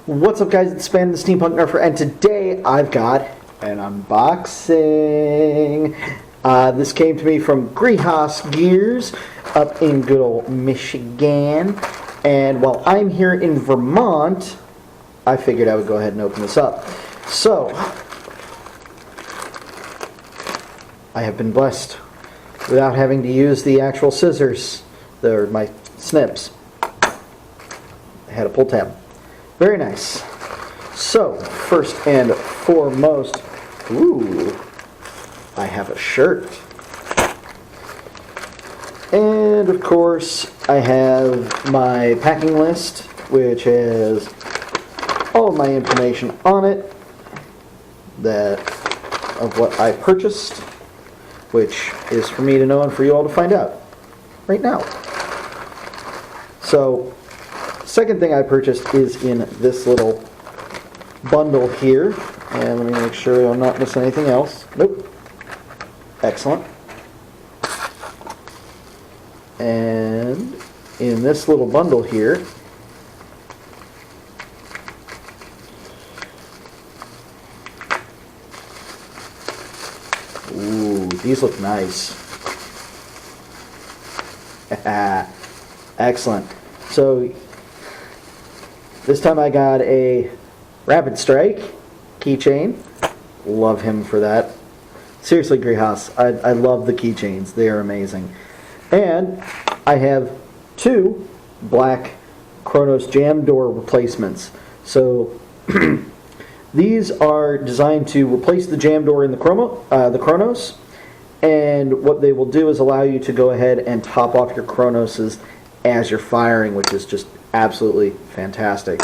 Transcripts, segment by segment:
What's up, guys? It's Spam the Steampunk Nerfer, and today I've got an unboxing. This came to me from Greehas Gears up in good old Michigan, and while I'm here in Vermont, I figured I would go ahead and open this up. So, I have been blessed without having to use the actual scissors, or my snips. I had a pull tab. Very nice. So, first and foremost, ooh, I have a shirt. And of course, I have my packing list, which has all of my information on it of what I purchased, which is for me to know and for you all to find out right now. So, second thing I purchased is in this little bundle here, and let me make sure I'm not missing anything else. Nope. Excellent. And in this little bundle here, ooh, these look nice. Excellent. So this time I got a Rapid Strike keychain. Love him for that. Seriously, Greehas, I love the keychains. They are amazing. And I have two black Kronos jam door replacements. So these are designed to replace the jam door in the Kronos, and what they will do is allow you to go ahead and top off your Kronoses as you're firing, which is just absolutely fantastic.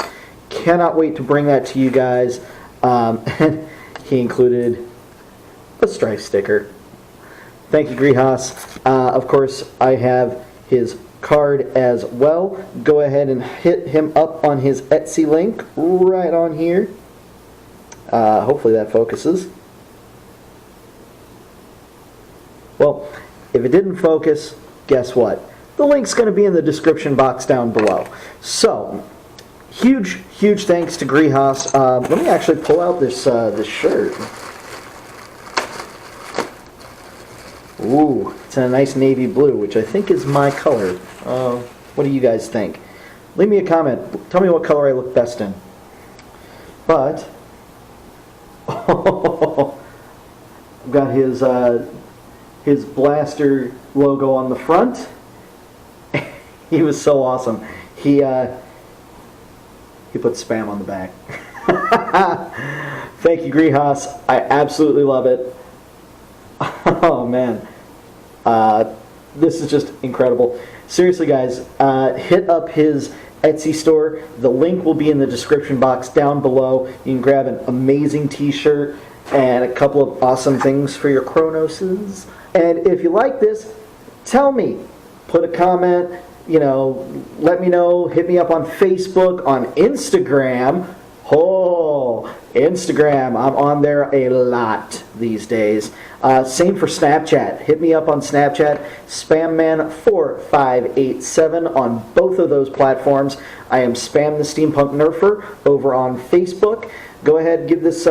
Cannot wait to bring that to you guys. And he included a stripe sticker. Thank you, Greehas. Of course, I have his card as well. Go ahead and hit him up on his Etsy link right on here. Hopefully that focuses. Well, if it didn't focus, guess what? The link's going to be in the description box down below. So, huge thanks to Greehas. Let me actually pull out this shirt. Ooh, it's in a nice navy blue, which I think is my color. What do you guys think? Leave me a comment. Tell me what color I look best in. But, I've got his blaster logo on the front. He was so awesome. He put spam on the back. Thank you, Greehas. I absolutely love it. Oh man, this is just incredible. Seriously, guys, hit up his Etsy store. The link will be in the description box down below. You can grab an amazing t-shirt and a couple of awesome things for your Kronoses. And if you like this, tell me. Put a comment. You know, let me know. Hit me up on Facebook, on Instagram. Oh, Instagram. I'm on there a lot these days. Same for Snapchat. Hit me up on Snapchat. Spamman4587 on both of those platforms. I am Spam the Steampunk Nerfer over on Facebook. Go ahead, give this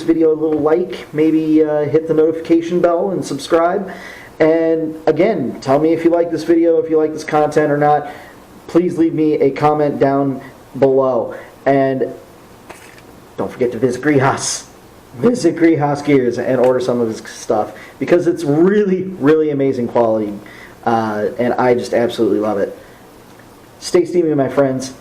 video a little like. Maybe hit the notification bell and subscribe. And again, tell me if you like this video, if you like this content or not. Please leave me a comment down below. And don't forget to visit Greehas. Visit Greehas Gears and order some of his stuff, because it's really amazing quality. And I just absolutely love it. Stay steamy, my friends.